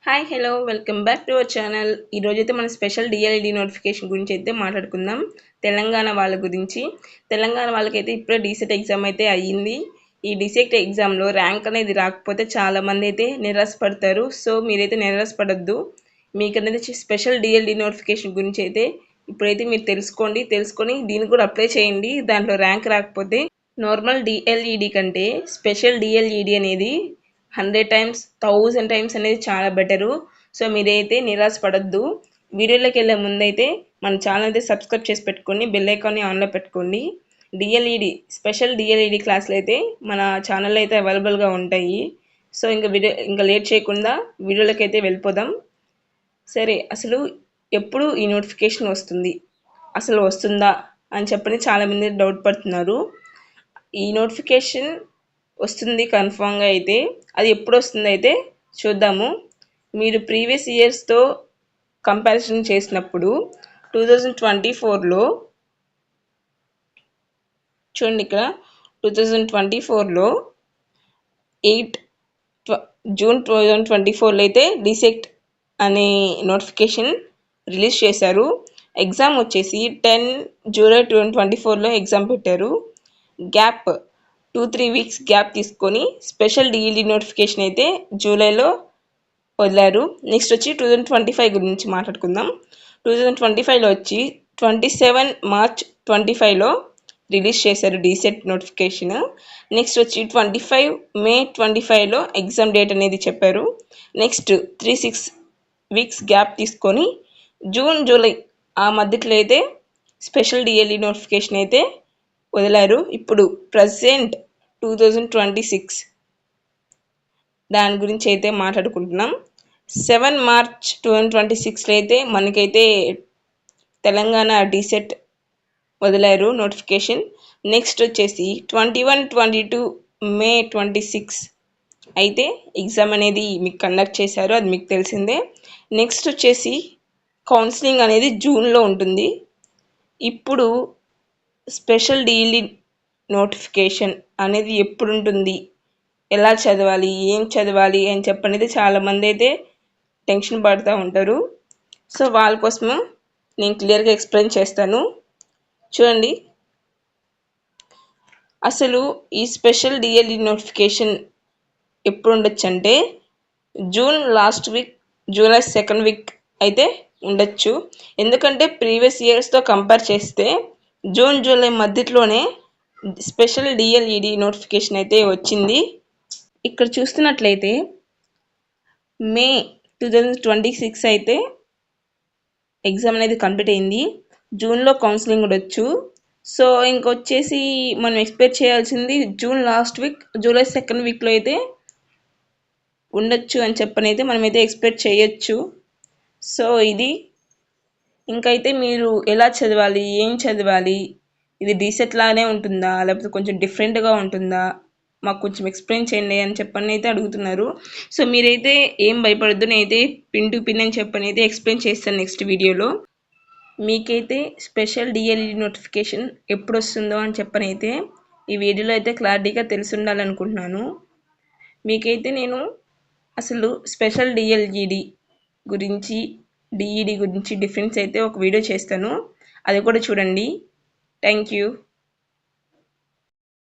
Hi hello welcome back to our channel. ఈరోజైతే మన special DLED notification గురించి అయితే మాట్లాడుకుందాం. తెలంగాణ వాళ్ళ గురించి. తెలంగాణ వాళ్ళకైతే ఇప్పుడే డీసెట్ ఎగ్జామ్ అయితే అయ్యింది. ఈ డీసెట్ ఎగ్జామ్లో ర్యాంక్ అనేది రాకపోతే చాలామంది అయితే నిరాశపడతారు. సో మీరైతే నిరాశపడద్దు. మీకు అనేది స్పెషల్ డిఎల్ఈడి నోటిఫికేషన్ గురించి అయితే ఇప్పుడైతే మీరు తెలుసుకొని దీన్ని కూడా అప్లై చేయండి. దాంట్లో ర్యాంక్ రాకపోతే నార్మల్ డిఎల్ఈడి కంటే స్పెషల్ డిఎల్ఈడి అనేది 100 టైమ్స్ 1000 టైమ్స్ అనేది చాలా బెటరు. సో మీరైతే నిరాశపడద్దు. వీడియోలోకి వెళ్ళే ముందైతే మన ఛానల్ అయితే సబ్స్క్రైబ్ చేసి పెట్టుకోండి, బెల్ ఐకాన్ని ఆన్లో పెట్టుకోండి. డిఎల్ఈడి స్పెషల్ డిఎల్ఈడి క్లాసులు అయితే మన ఛానల్లో అయితే అవైలబుల్గా ఉంటాయి. సో ఇంకా లేట్ చేయకుండా వీడియోలోకి అయితే వెళ్ళిపోదాం. సరే, అసలు ఎప్పుడు ఈ నోటిఫికేషన్ వస్తుంది, అసలు వస్తుందా అని చెప్పని చాలామంది డౌట్ పడుతున్నారు. ఈ నోటిఫికేషన్ వస్తుంది కన్ఫామ్గా. అయితే అది ఎప్పుడు వస్తుంది అయితే చూద్దాము. మీరు ప్రీవియస్ ఇయర్స్తో కంపారిజన్ చేసినప్పుడు 2024లో చూడండి, ఇక్కడ 2024లో జూన్ 2024లో అయితే డిసెక్ట్ అనే నోటిఫికేషన్ రిలీజ్ చేశారు. ఎగ్జామ్ వచ్చేసి 10 జూలై 2024లో ఎగ్జామ్ పెట్టారు. గ్యాప్ 2-3 వీక్స్ గ్యాప్ తీసుకొని స్పెషల్ డిఈడి నోటిఫికేషన్ అయితే జూలైలో వదిలారు. నెక్స్ట్ వచ్చి 2025 గురించి మాట్లాడుకుందాం. 2025లో వచ్చి 27 మార్చ్ 25లో రిలీజ్ చేశారు డీసెట్ నోటిఫికేషన్. నెక్స్ట్ వచ్చి 25 మే 25లో ఎగ్జామ్ డేట్ అనేది చెప్పారు. నెక్స్ట్ 3-6 వీక్స్ గ్యాప్ తీసుకొని జూన్ జూలై ఆ మధ్యలో అయితే స్పెషల్ డిఎల్ఈ నోటిఫికేషన్ అయితే వదిలారు. ఇప్పుడు ప్రజెంట్ 2026 దాని గురించి అయితే మాట్లాడుకుంటున్నాం. 7 మార్చ్ 2026లో అయితే మనకైతే తెలంగాణ డీసెట్ వదిలారు నోటిఫికేషన్. నెక్స్ట్ వచ్చేసి 21-22 మే 26 అయితే ఎగ్జామ్ అనేది మీకు కండక్ట్ చేశారు, అది మీకు తెలిసిందే. నెక్స్ట్ వచ్చేసి కౌన్సిలింగ్ అనేది జూన్లో ఉంటుంది. ఇప్పుడు స్పెషల్ డిఈడి నోటిఫికేషన్ అనేది ఎప్పుడు ఉంటుంది, ఎలా చదవాలి, ఏం చదవాలి అని చెప్పనేది చాలామంది అయితే టెన్షన్ పడుతూ ఉంటారు. సో వాళ్ళ కోసము నేను క్లియర్గా ఎక్స్ప్లెయిన్ చేస్తాను. చూడండి, అసలు ఈ స్పెషల్ డిఎల్ఈ నోటిఫికేషన్ ఎప్పుడు ఉండొచ్చు అంటే June last week, July second week అయితే ఉండొచ్చు. ఎందుకంటే ప్రీవియస్ ఇయర్స్తో కంపేర్ చేస్తే జూన్ జూలై మధ్యలోనే స్పెషల్ డిఎల్ఈడి నోటిఫికేషన్ అయితే వచ్చింది. ఇక్కడ చూస్తున్నట్లయితే మే 2026 అయితే ఎగ్జామ్ అనేది కంప్లీట్ అయింది. జూన్లో కౌన్సిలింగ్ ఉండొచ్చు. సో ఇంకొచ్చేసి మనం ఎక్స్పెక్ట్ చేయాల్సింది June last week, July second వీక్లో అయితే ఉండొచ్చు అని చెప్పనైతే మనమైతే ఎక్స్పెక్ట్ చేయొచ్చు. సో ఇది ఇంకైతే మీరు ఎలా చదవాలి, ఏం చదవాలి, ఇది డీసెట్ లానే ఉంటుందా లేకపోతే కొంచెం డిఫరెంట్గా ఉంటుందా, మాకు కొంచెం ఎక్స్ప్లెయిన్ చేయండి అని చెప్పని అయితే అడుగుతున్నారు. సో మీరైతే ఏం భయపడద్దు, నేనైతే పిన్ టు పిన్ అని చెప్పని అయితే ఎక్స్ప్లెయిన్ చేస్తాను నెక్స్ట్ వీడియోలో. మీకైతే స్పెషల్ డిఎల్ఈడి నోటిఫికేషన్ ఎప్పుడు వస్తుందో అని చెప్పని అయితే ఈ వీడియోలో అయితే క్లారిటీగా తెలిసి ఉండాలనుకుంటున్నాను. మీకైతే నేను అసలు స్పెషల్ డిఎల్ఈడి గురించి, డిఈడి గురించి డిఫరెన్స్ అయితే ఒక వీడియో చేస్తాను, అది కూడా చూడండి. Thank you.